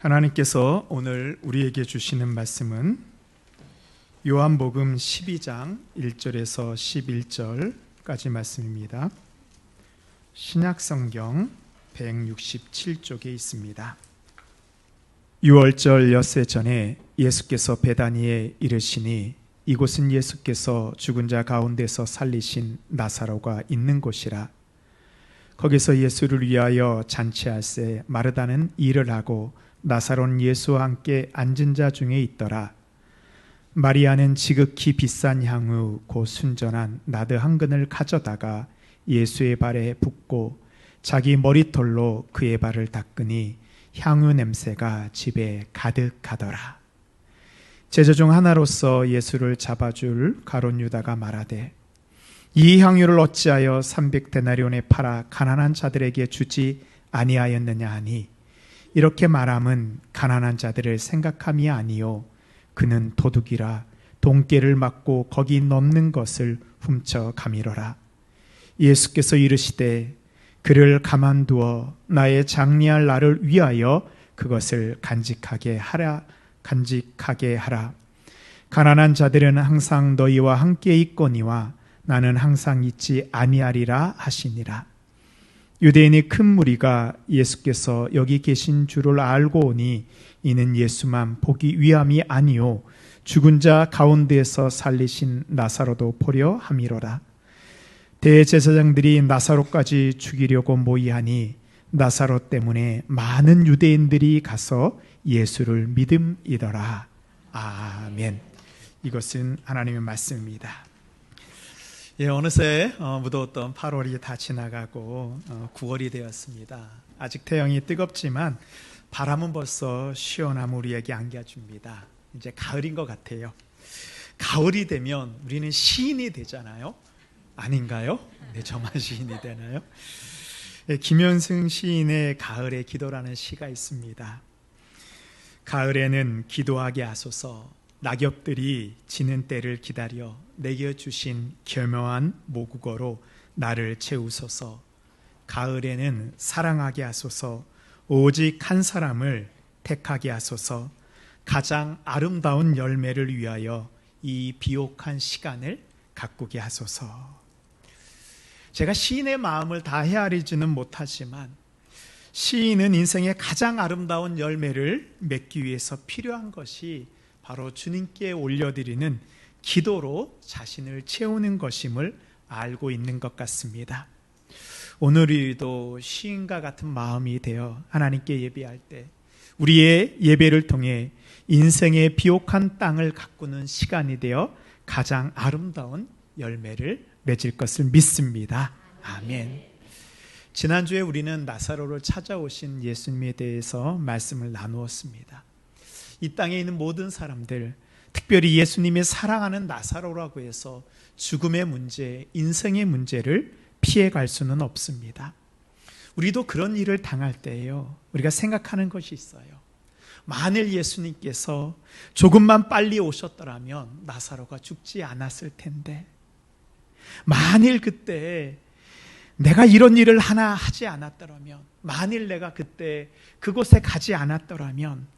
하나님께서 오늘 우리에게 주시는 말씀은 요한복음 12장 1절에서 11절까지 말씀입니다. 신약성경 167쪽에 있습니다. 6월절 엿새 전에 예수께서 베다니에 이르시니 이곳은 예수께서 죽은 자 가운데서 살리신 나사로가 있는 곳이라. 거기서 예수를 위하여 잔치할새 마르다는 일을 하고 나사로는 예수와 함께 앉은 자 중에 있더라. 마리아는 지극히 비싼 향유 곧 순전한 나드 한 근을 가져다가 예수의 발에 붓고 자기 머리털로 그의 발을 닦으니 향유 냄새가 집에 가득하더라. 제자 중 하나로서 예수를 잡아줄 가룟 유다가 말하되 이 향유를 어찌하여 300데나리온에 팔아 가난한 자들에게 주지 아니하였느냐 하니 이렇게 말함은 가난한 자들을 생각함이 아니요 그는 도둑이라 돈깨를 맞고 거기 넘는 것을 훔쳐 가미러라. 예수께서 이르시되 그를 가만두어 나의 장리할 날을 위하여 그것을 간직하게 하라. 가난한 자들은 항상 너희와 함께 있거니와 나는 항상 있지 아니하리라 하시니라. 유대인의 큰 무리가 예수께서 여기 계신 줄을 알고 오니 이는 예수만 보기 위함이 아니요 죽은 자 가운데에서 살리신 나사로도 보려 함이로라. 대제사장들이 나사로까지 죽이려고 모의하니 나사로 때문에 많은 유대인들이 가서 예수를 믿음이더라. 아멘. 이것은 하나님의 말씀입니다. 어느새 무더웠던 8월이 다 지나가고 9월이 되었습니다. 아직 태양이 뜨겁지만 바람은 벌써 시원함을 우리에게 안겨줍니다. 이제 가을인 것 같아요. 가을이 되면 우리는 시인이 되잖아요. 아닌가요? 네, 저만 시인이 되나요? 김현승 시인의 가을의 기도라는 시가 있습니다. 가을에는 기도하게 하소서. 낙엽들이 지는 때를 기다려 내게 주신 교묘한 모국어로 나를 채우소서. 가을에는 사랑하게 하소서. 오직 한 사람을 택하게 하소서. 가장 아름다운 열매를 위하여 이 비옥한 시간을 가꾸게 하소서. 제가 시인의 마음을 다 헤아리지는 못하지만 시인은 인생의 가장 아름다운 열매를 맺기 위해서 필요한 것이 바로 주님께 올려드리는 기도로 자신을 채우는 것임을 알고 있는 것 같습니다. 오늘도 시인과 같은 마음이 되어 하나님께 예배할 때 우리의 예배를 통해 인생의 비옥한 땅을 가꾸는 시간이 되어 가장 아름다운 열매를 맺을 것을 믿습니다. 아멘. 지난주에 우리는 나사로를 찾아오신 예수님에 대해서 말씀을 나누었습니다. 이 땅에 있는 모든 사람들, 특별히 예수님이 사랑하는 나사로라고 해서 죽음의 문제, 인생의 문제를 피해갈 수는 없습니다. 우리도 그런 일을 당할 때에요, 우리가 생각하는 것이 있어요. 만일 예수님께서 조금만 빨리 오셨더라면 나사로가 죽지 않았을 텐데, 만일 그때 내가 이런 일을 하나 하지 않았더라면, 만일 내가 그때 그곳에 가지 않았더라면,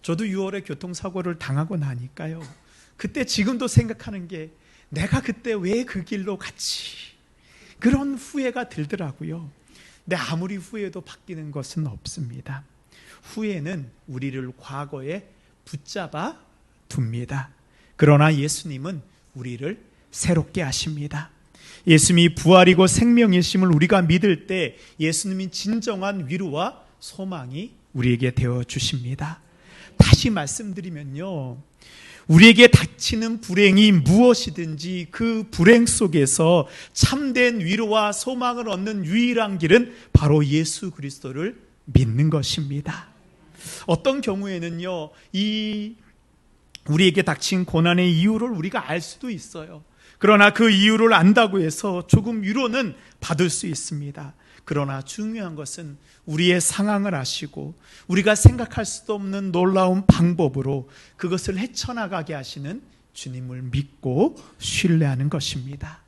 저도 6월에 교통사고를 당하고 나니까요, 그때 지금도 생각하는 게 내가 그때 왜 그 길로 갔지, 그런 후회가 들더라고요. 근데 아무리 후회도 바뀌는 것은 없습니다. 후회는 우리를 과거에 붙잡아 둡니다. 그러나 예수님은 우리를 새롭게 하십니다. 예수님이 부활이고 생명이심을 우리가 믿을 때 예수님이 진정한 위로와 소망이 우리에게 되어 주십니다. 다시 말씀드리면요, 우리에게 닥치는 불행이 무엇이든지 그 불행 속에서 참된 위로와 소망을 얻는 유일한 길은 바로 예수 그리스도를 믿는 것입니다. 어떤 경우에는요, 이 우리에게 닥친 고난의 이유를 우리가 알 수도 있어요. 그러나 그 이유를 안다고 해서 조금 위로는 받을 수 있습니다. 그러나 중요한 것은 우리의 상황을 아시고 우리가 생각할 수도 없는 놀라운 방법으로 그것을 헤쳐나가게 하시는 주님을 믿고 신뢰하는 것입니다.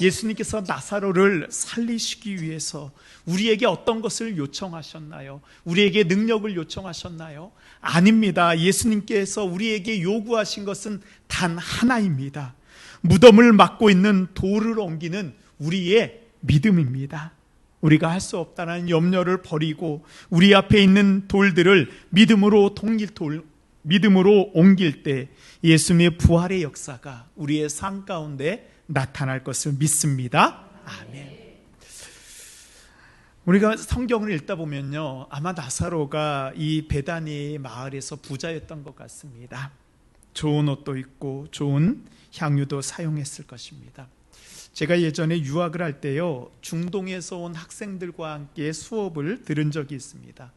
예수님께서 나사로를 살리시기 위해서 우리에게 어떤 것을 요청하셨나요? 우리에게 능력을 요청하셨나요? 아닙니다. 예수님께서 우리에게 요구하신 것은 단 하나입니다. 무덤을 막고 있는 돌을 옮기는 우리의 믿음입니다. 우리가 할 수 없다는 염려를 버리고 우리 앞에 있는 돌들을 믿음으로 옮길 때 예수님의 부활의 역사가 우리의 삶 가운데 나타날 것을 믿습니다. 아멘. 우리가 성경을 읽다 보면요, 아마 나사로가 이 베다니 마을에서 부자였던 것 같습니다. 좋은 옷도 입고 좋은 향유도 사용했을 것입니다. 제가 예전에 유학을 할 때요, 중동에서 온 학생들과 함께 수업을 들은 적이 있습니다.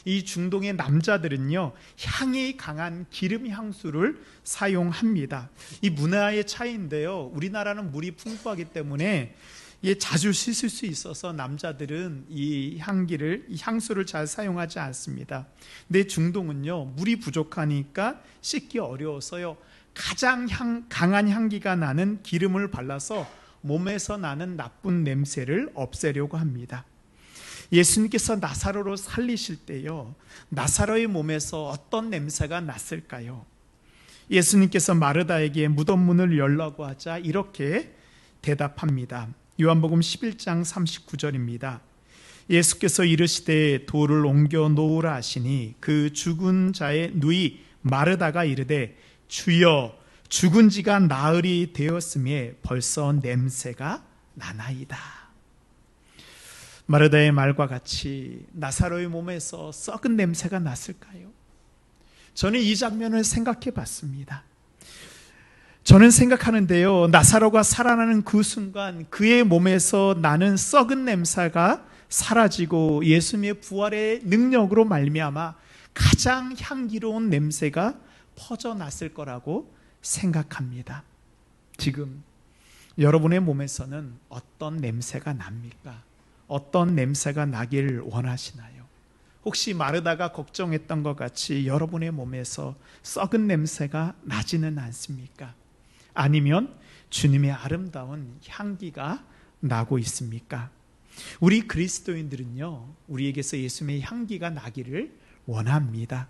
이 중동의 남자들은요, 향이 강한 기름 향수를 사용합니다. 이 문화의 차이인데요, 우리나라는 물이 풍부하기 때문에 자주 씻을 수 있어서 남자들은 이 향수를 잘 사용하지 않습니다. 근데 중동은요, 물이 부족하니까 씻기 어려워서요, 가장 강한 향기가 나는 기름을 발라서 몸에서 나는 나쁜 냄새를 없애려고 합니다. 예수님께서 나사로를 살리실 때요, 나사로의 몸에서 어떤 냄새가 났을까요? 예수님께서 마르다에게 무덤 문을 열라고 하자 이렇게 대답합니다. 요한복음 11장 39절입니다. 예수께서 이르시되 돌을 옮겨 놓으라 하시니 그 죽은 자의 누이 마르다가 이르되 주여, 죽은 지가 나흘이 되었음에 벌써 냄새가 나나이다. 마르다의 말과 같이 나사로의 몸에서 썩은 냄새가 났을까요? 저는 이 장면을 생각해 봤습니다. 저는 생각하는데요, 나사로가 살아나는 그 순간 그의 몸에서 나는 썩은 냄새가 사라지고 예수님의 부활의 능력으로 말미암아 가장 향기로운 냄새가 퍼져났을 거라고 생각합니다. 지금 여러분의 몸에서는 어떤 냄새가 납니까? 어떤 냄새가 나기를 원하시나요? 혹시 마르다가 걱정했던 것 같이 여러분의 몸에서 썩은 냄새가 나지는 않습니까? 아니면 주님의 아름다운 향기가 나고 있습니까? 우리 그리스도인들은요, 우리에게서 예수님의 향기가 나기를 원합니다.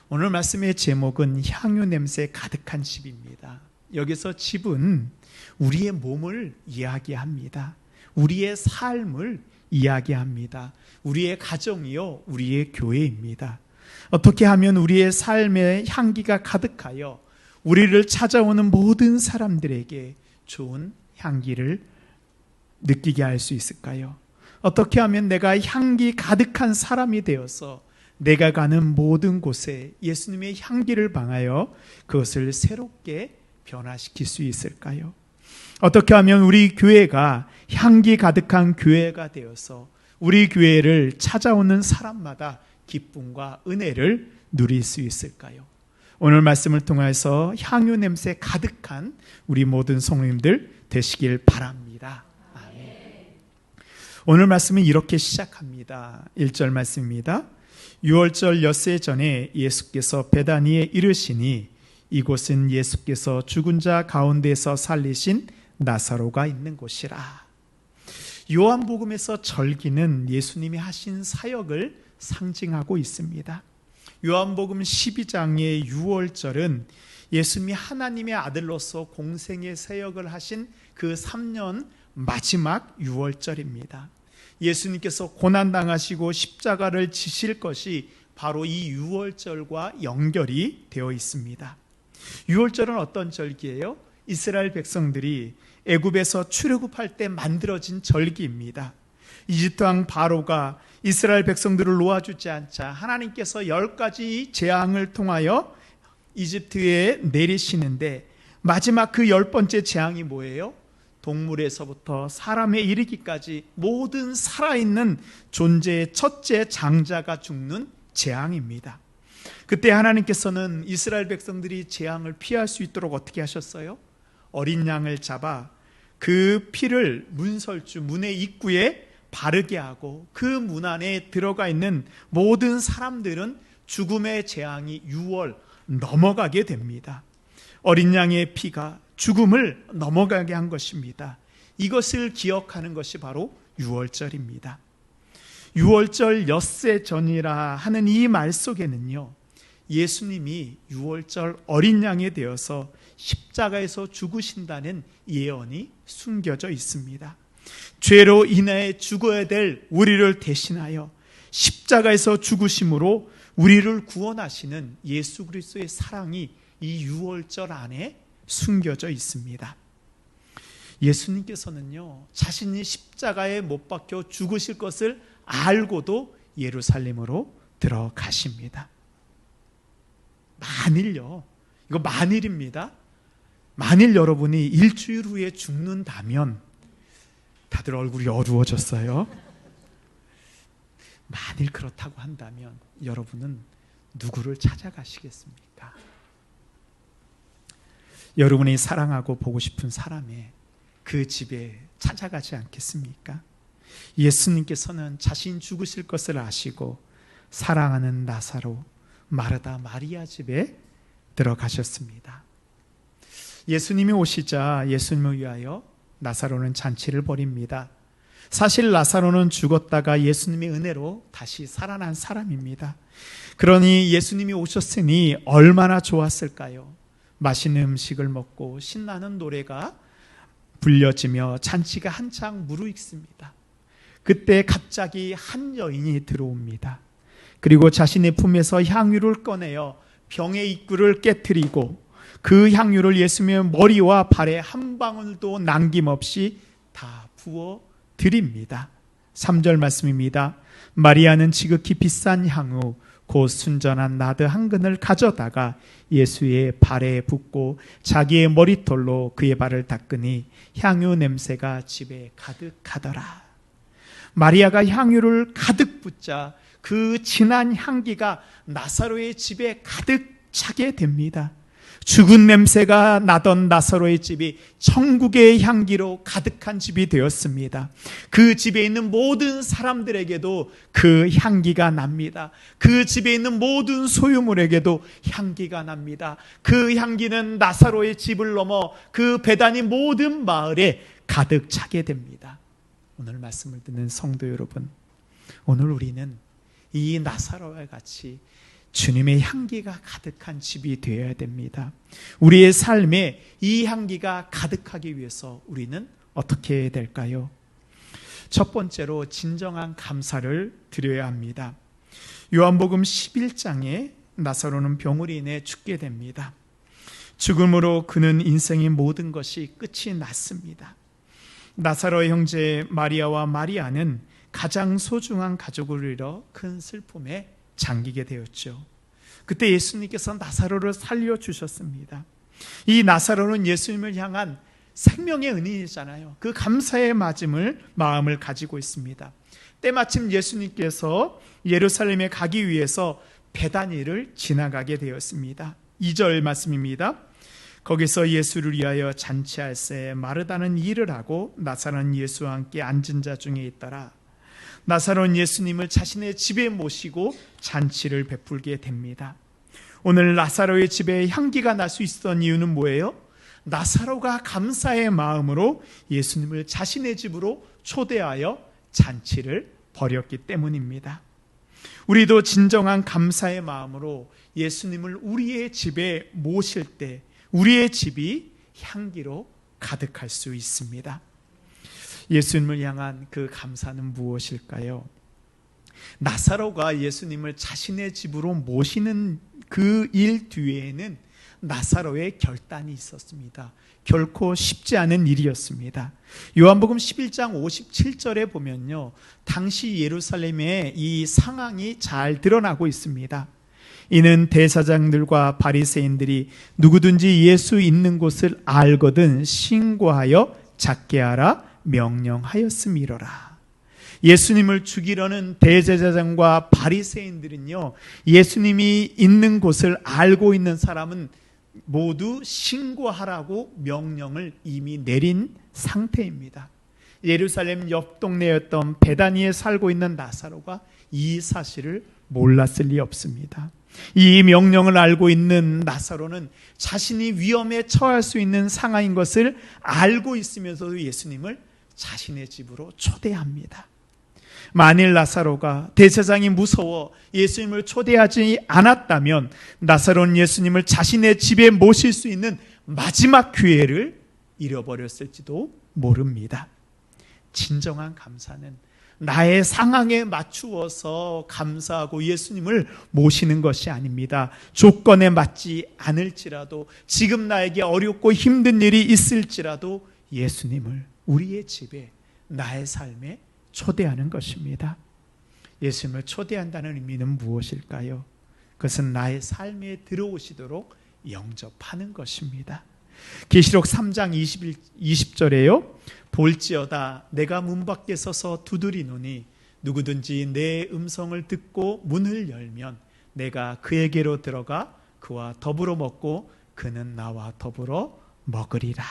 오늘 말씀의 제목은 향유 냄새 가득한 집입니다. 여기서 집은 우리의 몸을 이야기합니다. 우리의 삶을 이야기합니다. 우리의 가정이요, 우리의 교회입니다. 어떻게 하면 우리의 삶에 향기가 가득하여 우리를 찾아오는 모든 사람들에게 좋은 향기를 느끼게 할 수 있을까요? 어떻게 하면 내가 향기 가득한 사람이 되어서 내가 가는 모든 곳에 예수님의 향기를 방하여 그것을 새롭게 변화시킬 수 있을까요? 어떻게 하면 우리 교회가 향기 가득한 교회가 되어서 우리 교회를 찾아오는 사람마다 기쁨과 은혜를 누릴 수 있을까요? 오늘 말씀을 통해서 향유 냄새 가득한 우리 모든 성도님들 되시길 바랍니다. 아멘. 오늘 말씀은 이렇게 시작합니다. 1절 말씀입니다. 6월절 엿새 전에 예수께서 베다니에 이르시니 이곳은 예수께서 죽은 자 가운데서 살리신 나사로가 있는 곳이라. 요한복음에서 절기는 예수님이 하신 사역을 상징하고 있습니다. 요한복음 12장의 6월절은 예수님이 하나님의 아들로서 공생의 사역을 하신 그 3년 마지막 6월절입니다. 예수님께서 고난당하시고 십자가를 지실 것이 바로 이 6월절과 연결이 되어 있습니다. 6월절은 어떤 절기예요? 이스라엘 백성들이 애굽에서 출애굽할 때 만들어진 절기입니다. 이집트 왕 바로가 이스라엘 백성들을 놓아주지 않자 하나님께서 10가지 재앙을 통하여 이집트에 내리시는데 마지막 그 10번째 재앙이 뭐예요? 동물에서부터 사람에 이르기까지 모든 살아있는 존재의 첫째 장자가 죽는 재앙입니다. 그때 하나님께서는 이스라엘 백성들이 재앙을 피할 수 있도록 어떻게 하셨어요? 어린 양을 잡아 그 피를 문의 입구에 바르게 하고 그 문 안에 들어가 있는 모든 사람들은 죽음의 재앙이 6월 넘어가게 됩니다. 어린 양의 피가 죽음을 넘어가게 한 것입니다. 이것을 기억하는 것이 바로 유월절입니다. 유월절 엿새 전이라 하는 이 말 속에는요, 예수님이 유월절 어린 양이 되어서 십자가에서 죽으신다는 예언이 숨겨져 있습니다. 죄로 인하여 죽어야 될 우리를 대신하여 십자가에서 죽으심으로 우리를 구원하시는 예수 그리스도의 사랑이 이 유월절 안에 숨겨져 있습니다. 예수님께서는요, 자신이 십자가에 못 박혀 죽으실 것을 알고도 예루살렘으로 들어가십니다. 만일요, 이거 만일입니다. 만일 여러분이 일주일 후에 죽는다면, 다들 얼굴이 어두워졌어요. 만일 그렇다고 한다면 여러분은 누구를 찾아가시겠습니까? 여러분이 사랑하고 보고 싶은 사람의 그 집에 찾아가지 않겠습니까? 예수님께서는 자신 죽으실 것을 아시고 사랑하는 나사로, 마르다, 마리아 집에 들어가셨습니다. 예수님이 오시자 예수님을 위하여 나사로는 잔치를 벌입니다. 사실 나사로는 죽었다가 예수님의 은혜로 다시 살아난 사람입니다. 그러니 예수님이 오셨으니 얼마나 좋았을까요? 맛있는 음식을 먹고 신나는 노래가 불려지며 잔치가 한창 무르익습니다. 그때 갑자기 한 여인이 들어옵니다. 그리고 자신의 품에서 향유를 꺼내어 병의 입구를 깨트리고 그 향유를 예수님의 머리와 발에 한 방울도 남김없이 다 부어 드립니다. 3절 말씀입니다. 마리아는 지극히 비싼 향후 곧 순전한 나드 한 근을 가져다가 예수의 발에 붓고 자기의 머리털로 그의 발을 닦으니 향유 냄새가 집에 가득하더라. 마리아가 향유를 가득 붓자 그 진한 향기가 나사로의 집에 가득 차게 됩니다. 죽은 냄새가 나던 나사로의 집이 천국의 향기로 가득한 집이 되었습니다. 그 집에 있는 모든 사람들에게도 그 향기가 납니다. 그 집에 있는 모든 소유물에게도 향기가 납니다. 그 향기는 나사로의 집을 넘어 그 베다니 모든 마을에 가득 차게 됩니다. 오늘 말씀을 듣는 성도 여러분, 오늘 우리는 이 나사로와 같이 주님의 향기가 가득한 집이 되어야 됩니다. 우리의 삶에 이 향기가 가득하기 위해서 우리는 어떻게 해야 될까요? 첫 번째로 진정한 감사를 드려야 합니다. 요한복음 11장에 나사로는 병으로 인해 죽게 됩니다. 죽음으로 그는 인생의 모든 것이 끝이 났습니다. 나사로의 형제 마리아와 마리아는 가장 소중한 가족을 잃어 큰 슬픔에 잠기게 되었죠. 그때 예수님께서 나사로를 살려주셨습니다. 이 나사로는 예수님을 향한 생명의 은인이잖아요. 그 감사의 마음을 가지고 있습니다. 때마침 예수님께서 예루살렘에 가기 위해서 베다니를 지나가게 되었습니다. 2절 말씀입니다. 거기서 예수를 위하여 잔치할새 마르다는 일을 하고 나사로는 예수와 함께 앉은 자 중에 있더라. 나사로는 예수님을 자신의 집에 모시고 잔치를 베풀게 됩니다. 오늘 나사로의 집에 향기가 날 수 있었던 이유는 뭐예요? 나사로가 감사의 마음으로 예수님을 자신의 집으로 초대하여 잔치를 벌였기 때문입니다. 우리도 진정한 감사의 마음으로 예수님을 우리의 집에 모실 때 우리의 집이 향기로 가득할 수 있습니다. 예수님을 향한 그 감사는 무엇일까요? 나사로가 예수님을 자신의 집으로 모시는 그 일 뒤에는 나사로의 결단이 있었습니다. 결코 쉽지 않은 일이었습니다. 요한복음 11장 57절에 보면요, 당시 예루살렘의 이 상황이 잘 드러나고 있습니다. 이는 대사장들과 바리새인들이 누구든지 예수 있는 곳을 알거든 신고하여 잡게 하라 명령하였음이로라. 예수님을 죽이려는 대제사장과 바리새인들은요, 예수님이 있는 곳을 알고 있는 사람은 모두 신고하라고 명령을 이미 내린 상태입니다. 예루살렘 옆 동네였던 베다니에 살고 있는 나사로가 이 사실을 몰랐을 리 없습니다. 이 명령을 알고 있는 나사로는 자신이 위험에 처할 수 있는 상황인 것을 알고 있으면서도 예수님을 자신의 집으로 초대합니다. 만일 나사로가 대제사장이 무서워 예수님을 초대하지 않았다면 나사로는 예수님을 자신의 집에 모실 수 있는 마지막 기회를 잃어버렸을지도 모릅니다. 진정한 감사는 나의 상황에 맞추어서 감사하고 예수님을 모시는 것이 아닙니다. 조건에 맞지 않을지라도, 지금 나에게 어렵고 힘든 일이 있을지라도 예수님을 우리의 집에, 나의 삶에 초대하는 것입니다. 예수님을 초대한다는 의미는 무엇일까요? 그것은 나의 삶에 들어오시도록 영접하는 것입니다. 계시록 3장 20절에요. 볼지어다 내가 문 밖에 서서 두드리노니 누구든지 내 음성을 듣고 문을 열면 내가 그에게로 들어가 그와 더불어 먹고 그는 나와 더불어 먹으리라.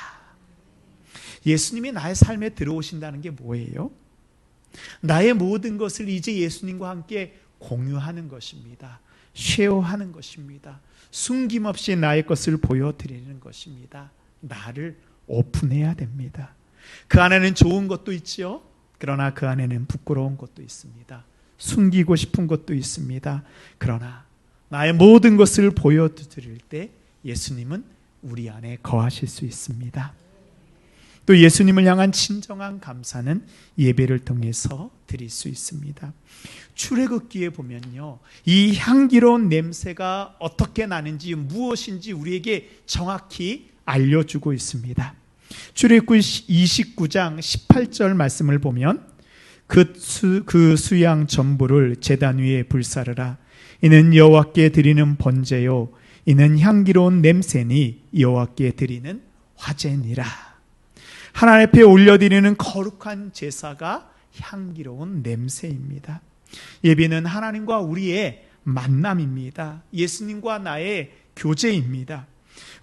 예수님이 나의 삶에 들어오신다는 게 뭐예요? 나의 모든 것을 이제 예수님과 함께 공유하는 것입니다. 쉐어하는 것입니다. 숨김없이 나의 것을 보여드리는 것입니다. 나를 오픈해야 됩니다. 그 안에는 좋은 것도 있지요. 그러나 그 안에는 부끄러운 것도 있습니다. 숨기고 싶은 것도 있습니다. 그러나 나의 모든 것을 보여드릴 때 예수님은 우리 안에 거하실 수 있습니다. 또 예수님을 향한 진정한 감사는 예배를 통해서 드릴 수 있습니다. 출애굽기에 보면요, 이 향기로운 냄새가 어떻게 나는지, 무엇인지 우리에게 정확히 알려주고 있습니다. 출애굽기 29장 18절 말씀을 보면 그 수양 전부를 제단 위에 불사르라. 이는 여호와께 드리는 번제요 이는 향기로운 냄새니 여호와께 드리는 화제니라. 하나님 앞에 올려드리는 거룩한 제사가 향기로운 냄새입니다. 예배는 하나님과 우리의 만남입니다. 예수님과 나의 교제입니다.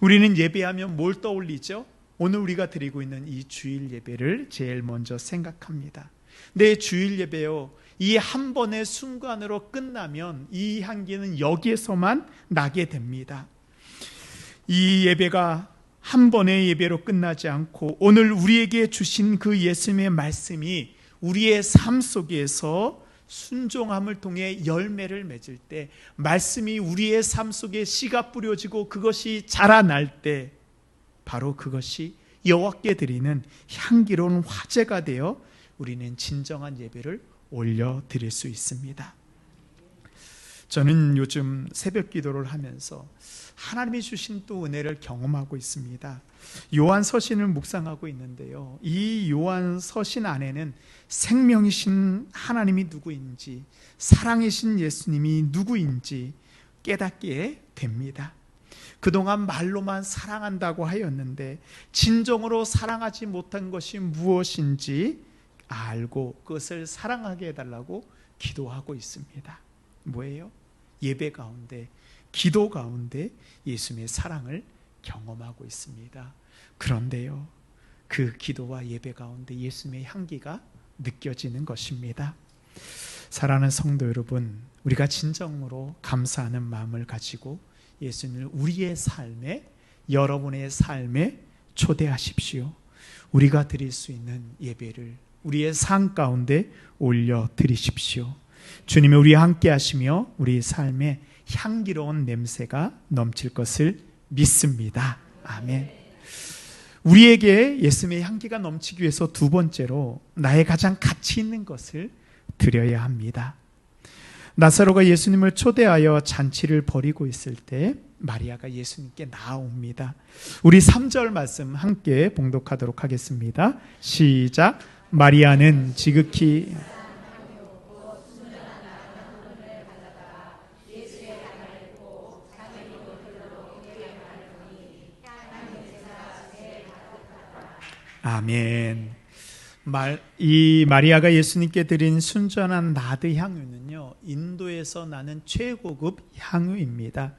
우리는 예배하면 뭘 떠올리죠? 오늘 우리가 드리고 있는 이 주일 예배를 제일 먼저 생각합니다. 내 주일 예배요, 이 한 번의 순간으로 끝나면 이 향기는 여기에서만 나게 됩니다. 이 예배가 한 번의 예배로 끝나지 않고 오늘 우리에게 주신 그 예수님의 말씀이 우리의 삶 속에서 순종함을 통해 열매를 맺을 때, 말씀이 우리의 삶 속에 씨가 뿌려지고 그것이 자라날 때 바로 그것이 여호와께 드리는 향기로운 화제가 되어 우리는 진정한 예배를 올려드릴 수 있습니다. 저는 요즘 새벽 기도를 하면서 하나님이 주신 또 은혜를 경험하고 있습니다. 요한 서신을 묵상하고 있는데요, 이 요한 서신 안에는 생명이신 하나님이 누구인지, 사랑이신 예수님이 누구인지 깨닫게 됩니다. 그동안 말로만 사랑한다고 하였는데 진정으로 사랑하지 못한 것이 무엇인지 알고 그것을 사랑하게 해달라고 기도하고 있습니다. 뭐예요? 예배 가운데, 기도 가운데 예수님의 사랑을 경험하고 있습니다. 그런데요, 그 기도와 예배 가운데 예수님의 향기가 느껴지는 것입니다. 사랑하는 성도 여러분, 우리가 진정으로 감사하는 마음을 가지고 예수님을 우리의 삶에, 여러분의 삶에 초대하십시오. 우리가 드릴 수 있는 예배를 우리의 삶 가운데 올려드리십시오. 주님이 우리와 함께 하시며 우리 삶에 향기로운 냄새가 넘칠 것을 믿습니다. 아멘. 우리에게 예수님의 향기가 넘치기 위해서 두 번째로 나의 가장 가치 있는 것을 드려야 합니다. 나사로가 예수님을 초대하여 잔치를 벌이고 있을 때 마리아가 예수님께 나아옵니다. 우리 3절 말씀 함께 봉독하도록 하겠습니다. 시작. 마리아는 지극히 아멘. 이 마리아가 예수님께 드린 순전한 나드 향유는요, 인도에서 나는 최고급 향유입니다.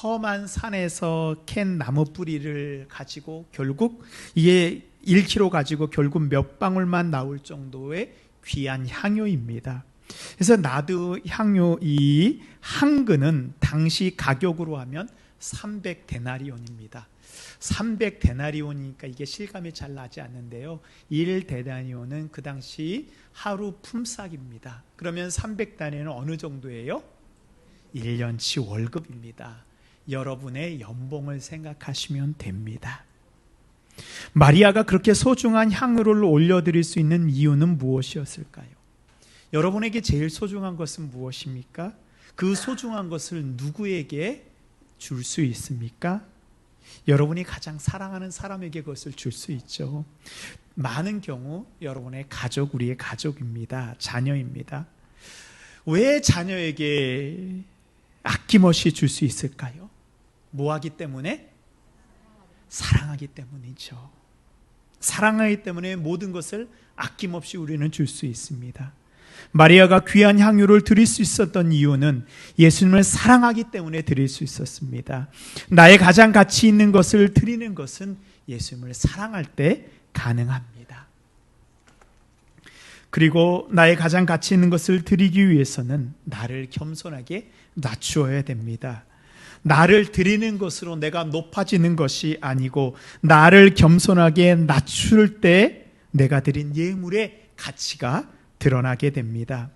험한 산에서 캔 나무 뿌리를 가지고 결국 이게 1kg 가지고 결국 몇 방울만 나올 정도의 귀한 향유입니다. 그래서 나드 향유 이 한 근은 당시 가격으로 하면 300데나리온입니다. 300데나리온이니까 이게 실감이 잘 나지 않는데요. 1데나리온은 그 당시 하루 품삯입니다. 그러면 300데나리온은 어느 정도예요? 1년치 월급입니다. 여러분의 연봉을 생각하시면 됩니다. 마리아가 그렇게 소중한 향유를 올려드릴 수 있는 이유는 무엇이었을까요? 여러분에게 제일 소중한 것은 무엇입니까? 그 소중한 것을 누구에게 줄 수 있습니까? 여러분이 가장 사랑하는 사람에게 그것을 줄 수 있죠. 많은 경우 여러분의 가족, 우리의 가족입니다. 자녀입니다. 왜 자녀에게 아낌없이 줄 수 있을까요? 뭐 하기 때문에? 사랑하기 때문이죠. 사랑하기 때문에 모든 것을 아낌없이 우리는 줄 수 있습니다. 마리아가 귀한 향유를 드릴 수 있었던 이유는 예수님을 사랑하기 때문에 드릴 수 있었습니다. 나의 가장 가치 있는 것을 드리는 것은 예수님을 사랑할 때 가능합니다. 그리고 나의 가장 가치 있는 것을 드리기 위해서는 나를 겸손하게 낮추어야 됩니다. 나를 드리는 것으로 내가 높아지는 것이 아니고 나를 겸손하게 낮출 때 내가 드린 예물의 가치가 드러나게 됩니다.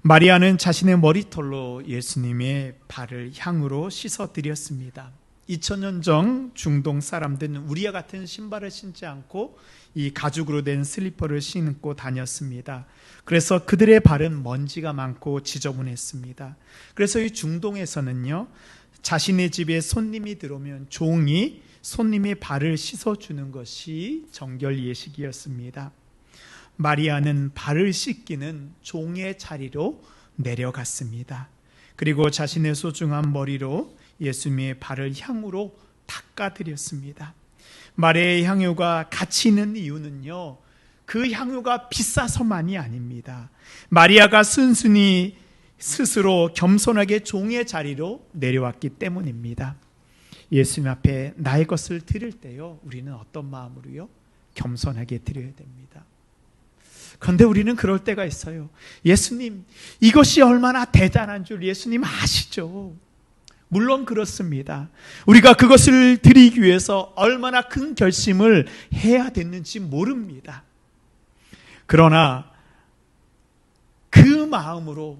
마리아는 자신의 머리털로 예수님의 발을 향으로 씻어드렸습니다. 2000년 전 중동 사람들은 우리와 같은 신발을 신지 않고 이 가죽으로 된 슬리퍼를 신고 다녔습니다. 그래서 그들의 발은 먼지가 많고 지저분했습니다. 그래서 이 중동에서는요, 자신의 집에 손님이 들어오면 종이 손님의 발을 씻어주는 것이 정결 예식이었습니다. 마리아는 발을 씻기는 종의 자리로 내려갔습니다. 그리고 자신의 소중한 머리로 예수님의 발을 향으로 닦아드렸습니다. 마리아의 향유가 가치 있는 이유는요, 그 향유가 비싸서만이 아닙니다. 마리아가 순순히 스스로 겸손하게 종의 자리로 내려왔기 때문입니다. 예수님 앞에 나의 것을 드릴 때요, 우리는 어떤 마음으로요? 겸손하게 드려야 됩니다. 그런데 우리는 그럴 때가 있어요. 예수님, 이것이 얼마나 대단한 줄 예수님 아시죠? 물론 그렇습니다. 우리가 그것을 드리기 위해서 얼마나 큰 결심을 해야 됐는지 모릅니다. 그러나 그 마음으로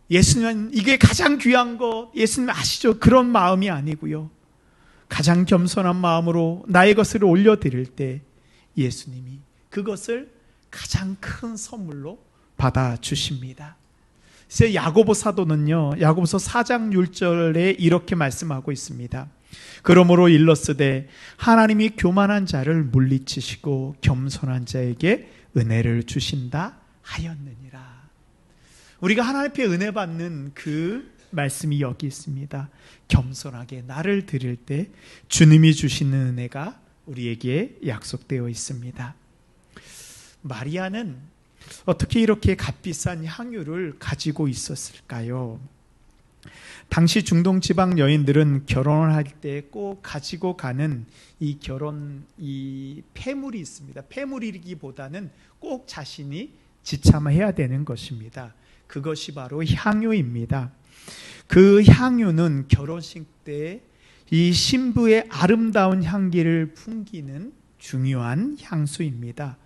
예수님은 이게 가장 귀한 거 예수님 아시죠? 그런 마음이 아니고요. 가장 겸손한 마음으로 나의 것을 올려드릴 때 예수님이 그것을 가장 큰 선물로 받아주십니다. 그래서 야고보 사도는요, 야고보서 4장 6절에 이렇게 말씀하고 있습니다. 그러므로 일렀으되 하나님이 교만한 자를 물리치시고 겸손한 자에게 은혜를 주신다 하였느니라. 우리가 하나님 앞에 은혜 받는 그 말씀이 여기 있습니다. 겸손하게 나를 드릴 때 주님이 주시는 은혜가 우리에게 약속되어 있습니다. 마리아는 어떻게 이렇게 값비싼 향유를 가지고 있었을까요? 당시 중동 지방 여인들은 결혼을 할 때 꼭 가지고 가는 이 폐물이 있습니다. 폐물이기보다는 꼭 자신이 지참해야 되는 것입니다. 그것이 바로 향유입니다. 그 향유는 결혼식 때 이 신부의 아름다운 향기를 풍기는 중요한 향수입니다.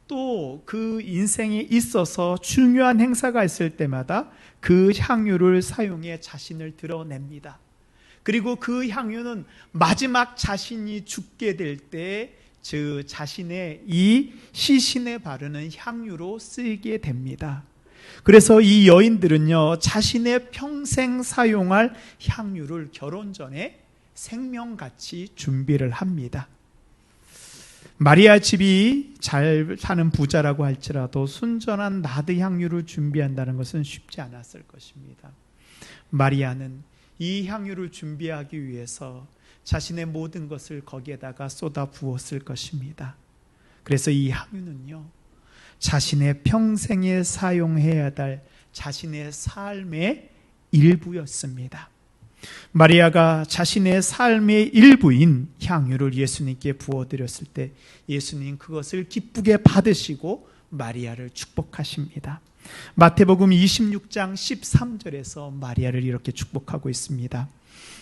또 그 인생에 있어서 중요한 행사가 있을 때마다 그 향유를 사용해 자신을 드러냅니다. 그리고 그 향유는 마지막 자신이 죽게 될 때 그 자신의 이 시신에 바르는 향유로 쓰이게 됩니다. 그래서 이 여인들은요, 자신의 평생 사용할 향유를 결혼 전에 생명같이 준비를 합니다. 마리아 집이 잘 사는 부자라고 할지라도 순전한 나드 향유를 준비한다는 것은 쉽지 않았을 것입니다. 마리아는 이 향유를 준비하기 위해서 자신의 모든 것을 거기에다가 쏟아 부었을 것입니다. 그래서 이 향유는요, 자신의 평생에 사용해야 할 자신의 삶의 일부였습니다. 마리아가 자신의 삶의 일부인 향유를 예수님께 부어드렸을 때 예수님 그것을 기쁘게 받으시고 마리아를 축복하십니다. 마태복음 26장 13절에서 마리아를 이렇게 축복하고 있습니다.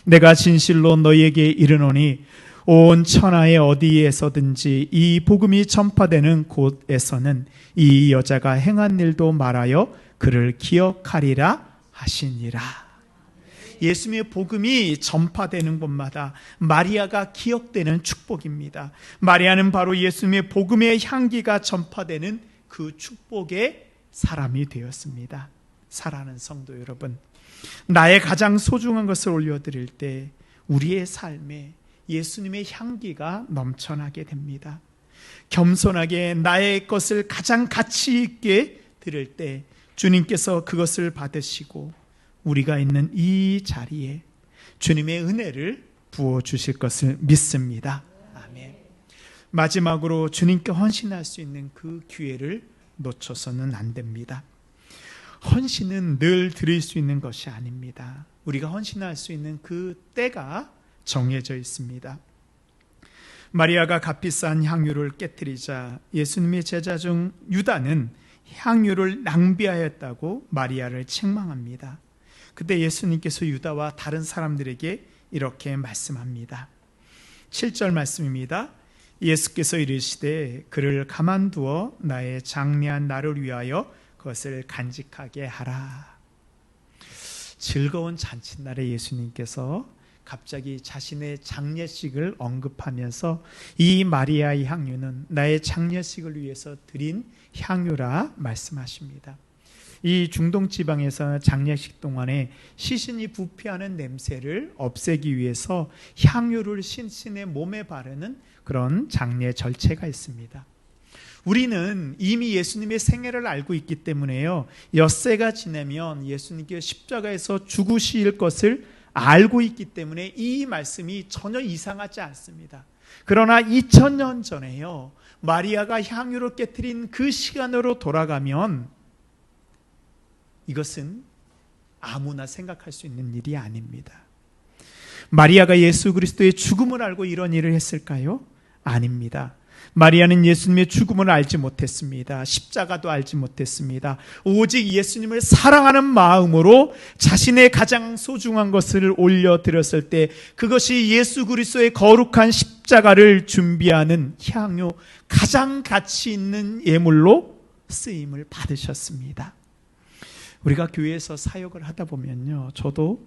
내가 진실로 너희에게 이르노니 온 천하의 어디에서든지 이 복음이 전파되는 곳에서는 이 여자가 행한 일도 말하여 그를 기억하리라 하시니라. 예수님의 복음이 전파되는 곳마다 마리아가 기억되는 축복입니다. 마리아는 바로 예수님의 복음의 향기가 전파되는 그 축복의 사람이 되었습니다. 사랑하는 성도 여러분, 나의 가장 소중한 것을 올려드릴 때 우리의 삶에 예수님의 향기가 넘쳐나게 됩니다. 겸손하게 나의 것을 가장 가치 있게 드릴 때 주님께서 그것을 받으시고 우리가 있는 이 자리에 주님의 은혜를 부어주실 것을 믿습니다. 아멘. 마지막으로 주님께 헌신할 수 있는 그 기회를 놓쳐서는 안 됩니다. 헌신은 늘 드릴 수 있는 것이 아닙니다. 우리가 헌신할 수 있는 그 때가 정해져 있습니다. 마리아가 값비싼 향유를 깨뜨리자 예수님의 제자 중 유다는 향유를 낭비하였다고 마리아를 책망합니다. 그때 예수님께서 유다와 다른 사람들에게 이렇게 말씀합니다. 7절 말씀입니다. 예수께서 이르시되 그를 가만두어 나의 장래한 나를 위하여 그것을 간직하게 하라. 즐거운 잔칫날에 예수님께서 갑자기 자신의 장례식을 언급하면서 이 마리아의 향유는 나의 장례식을 위해서 드린 향유라 말씀하십니다. 이 중동 지방에서 장례식 동안에 시신이 부패하는 냄새를 없애기 위해서 향유를 신신의 몸에 바르는 그런 장례 절차가 있습니다. 우리는 이미 예수님의 생애를 알고 있기 때문에요, 엿새가 지나면 예수님께서 십자가에서 죽으실 것을 알고 있기 때문에 이 말씀이 전혀 이상하지 않습니다. 그러나 2000년 전에요, 마리아가 향유를 깨뜨린 그 시간으로 돌아가면 이것은 아무나 생각할 수 있는 일이 아닙니다. 마리아가 예수 그리스도의 죽음을 알고 이런 일을 했을까요? 아닙니다. 마리아는 예수님의 죽음을 알지 못했습니다. 십자가도 알지 못했습니다. 오직 예수님을 사랑하는 마음으로 자신의 가장 소중한 것을 올려드렸을 때 그것이 예수 그리스도의 거룩한 십자가를 준비하는 향유, 가장 가치 있는 예물로 쓰임을 받으셨습니다. 우리가 교회에서 사역을 하다 보면요, 저도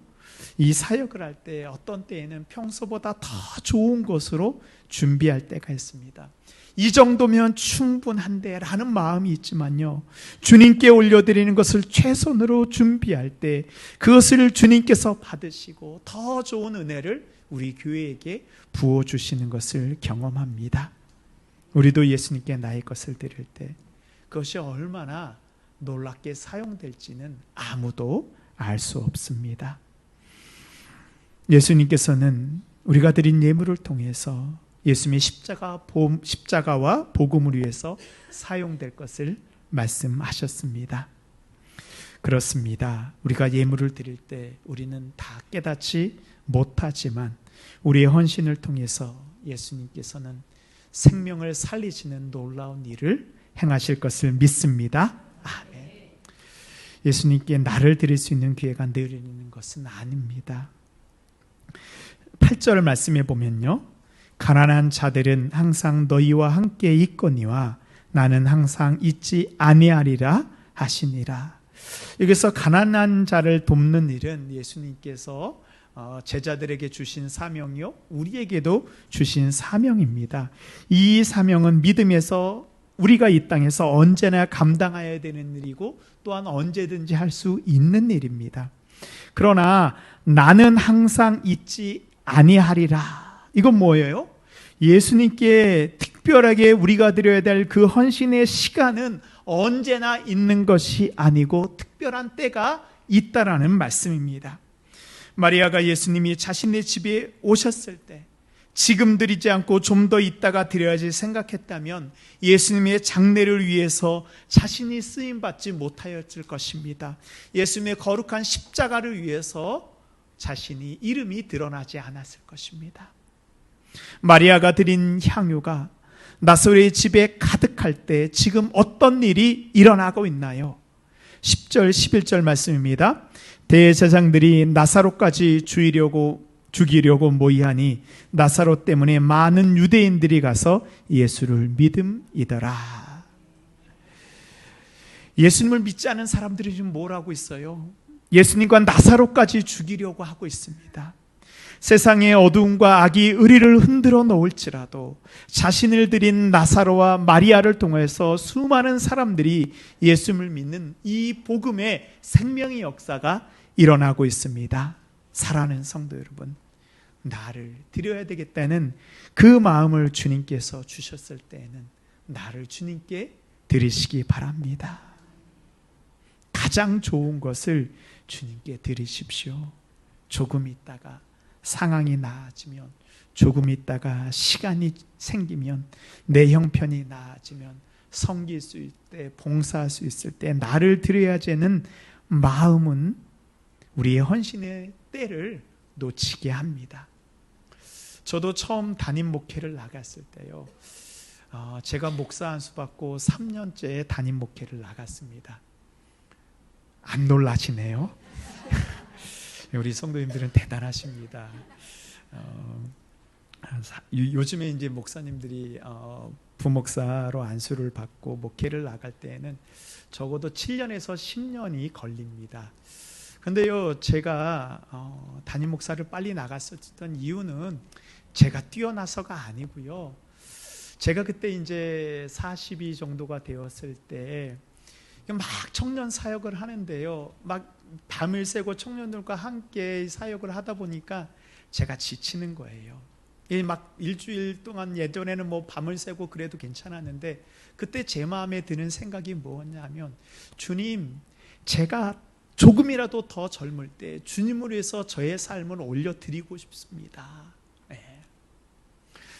이 사역을 할 때 어떤 때에는 평소보다 더 좋은 것으로 준비할 때가 있습니다. 이 정도면 충분한데 라는 마음이 있지만요, 주님께 올려드리는 것을 최선으로 준비할 때 그것을 주님께서 받으시고 더 좋은 은혜를 우리 교회에게 부어주시는 것을 경험합니다. 우리도 예수님께 나의 것을 드릴 때 그것이 얼마나 놀랍게 사용될지는 아무도 알 수 없습니다. 예수님께서는 우리가 드린 예물을 통해서 예수님의 십자가와 복음을 위해서 사용될 것을 말씀하셨습니다. 그렇습니다. 우리가 예물을 드릴 때 우리는 다 깨닫지 못하지만 우리의 헌신을 통해서 예수님께서는 생명을 살리시는 놀라운 일을 행하실 것을 믿습니다. 아멘. 예수님께 나를 드릴 수 있는 기회가 늘 있는 것은 아닙니다. 8절 말씀에 보면요, 가난한 자들은 항상 너희와 함께 있거니와 나는 항상 있지 아니하리라 하시니라. 여기서 가난한 자를 돕는 일은 예수님께서 제자들에게 주신 사명이요, 우리에게도 주신 사명입니다. 이 사명은 믿음에서 우리가 이 땅에서 언제나 감당해야 되는 일이고 또한 언제든지 할 수 있는 일입니다. 그러나 나는 항상 있지 아니하리라. 이건 뭐예요? 예수님께 특별하게 우리가 드려야 될 그 헌신의 시간은 언제나 있는 것이 아니고 특별한 때가 있다라는 말씀입니다. 마리아가 예수님이 자신의 집에 오셨을 때 지금 드리지 않고 좀 더 있다가 드려야지 생각했다면 예수님의 장례를 위해서 자신이 쓰임받지 못하였을 것입니다. 예수님의 거룩한 십자가를 위해서 자신이 이름이 드러나지 않았을 것입니다. 마리아가 드린 향유가 나사로의 집에 가득할 때 지금 어떤 일이 일어나고 있나요? 10절, 11절 말씀입니다. 대제사장들이 나사로까지 죽이려고 모이하니 나사로 때문에 많은 유대인들이 가서 예수를 믿음이더라. 예수님을 믿지 않은 사람들이 지금 뭘 하고 있어요? 예수님과 나사로까지 죽이려고 하고 있습니다. 세상의 어두움과 악이 의리를 흔들어 놓을지라도 자신을 드린 나사로와 마리아를 통해서 수많은 사람들이 예수님을 믿는 이 복음의 생명의 역사가 일어나고 있습니다. 사랑하는 성도 여러분, 나를 드려야 되겠다는 그 마음을 주님께서 주셨을 때에는 나를 주님께 드리시기 바랍니다. 가장 좋은 것을 주님께 드리십시오. 조금 있다가 상황이 나아지면, 조금 있다가 시간이 생기면, 내 형편이 나아지면, 섬길 수 있을 때, 봉사할 수 있을 때 나를 드려야지 하는 마음은 우리의 헌신의 때를 놓치게 합니다. 저도 처음 담임 목회를 나갔을 때요, 제가 목사 안수 받고 3년째 담임 목회를 나갔습니다. 안 놀라시네요. 우리 성도님들은 대단하십니다. 요즘에 이제 목사님들이 부목사로 안수를 받고 목회를 나갈 때에는 적어도 7년에서 10년이 걸립니다. 근데요, 제가 담임 목사를 빨리 나갔었던 이유는 제가 뛰어나서가 아니고요. 제가 그때 이제 40이 정도가 되었을 때 막 청년 사역을 하는데요, 막 밤을 새고 청년들과 함께 사역을 하다 보니까 제가 지치는 거예요. 막 일주일 동안 예전에는 뭐 밤을 새고 그래도 괜찮았는데 그때 제 마음에 드는 생각이 뭐였냐면, 주님, 제가 조금이라도 더 젊을 때 주님을 위해서 저의 삶을 올려드리고 싶습니다.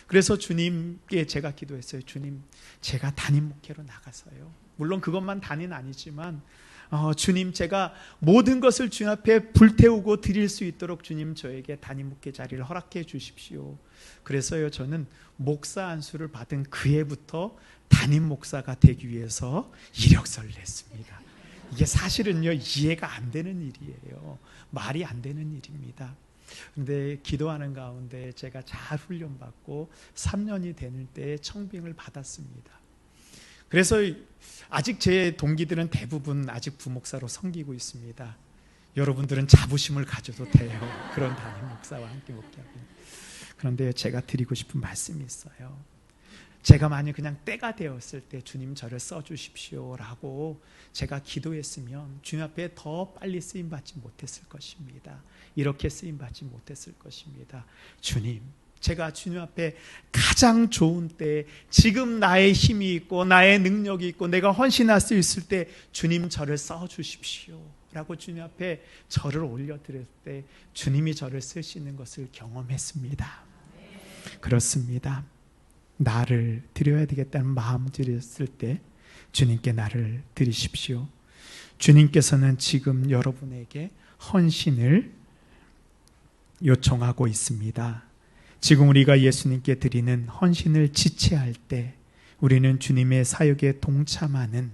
그래서 주님께 제가 기도했어요. 주님, 제가 담임 목회로 나가서요, 물론 그것만 단위는 아니지만 주님, 제가 모든 것을 주님 앞에 불태우고 드릴 수 있도록 주님 저에게 담임 목회 자리를 허락해 주십시오. 그래서요, 저는 목사 안수를 받은 그 해부터 담임 목사가 되기 위해서 이력서를 냈습니다. 이게 사실은요, 이해가 안 되는 일이에요. 말이 안 되는 일입니다. 근데 기도하는 가운데 제가 잘 훈련받고 3년이 되는 때 청빙을 받았습니다. 그래서 아직 제 동기들은 대부분 아직 부목사로 섬기고 있습니다. 여러분들은 자부심을 가져도 돼요. 그런 담임 목사와 함께 목회하고. 그런데 제가 드리고 싶은 말씀이 있어요. 제가 만약 그냥 때가 되었을 때 주님 저를 써주십시오 라고 제가 기도했으면 주님 앞에 더 빨리 쓰임받지 못했을 것입니다. 이렇게 쓰임받지 못했을 것입니다. 주님, 제가 주님 앞에 가장 좋은 때, 지금 나의 힘이 있고 나의 능력이 있고 내가 헌신할 수 있을 때 주님 저를 써주십시오 라고 주님 앞에 저를 올려드릴 때 주님이 저를 쓰시는 것을 경험했습니다. 그렇습니다. 나를 드려야 되겠다는 마음 드렸을 때 주님께 나를 드리십시오. 주님께서는 지금 여러분에게 헌신을 요청하고 있습니다. 지금 우리가 예수님께 드리는 헌신을 지체할 때 우리는 주님의 사역에 동참하는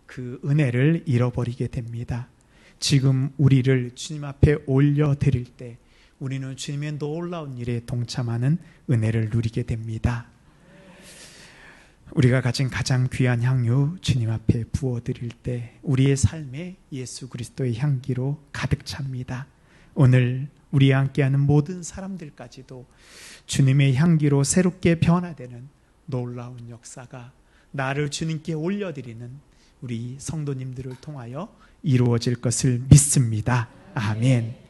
그 은혜를 잃어버리게 됩니다. 지금 우리를 주님 앞에 올려드릴 때 우리는 주님의 놀라운 일에 동참하는 은혜를 누리게 됩니다. 우리가 가진 가장 귀한 향유 주님 앞에 부어드릴 때 우리의 삶에 예수 그리스도의 향기로 가득 찹니다. 오늘 우리와 함께하는 모든 사람들까지도 주님의 향기로 새롭게 변화되는 놀라운 역사가 나를 주님께 올려드리는 우리 성도님들을 통하여 이루어질 것을 믿습니다. 아멘.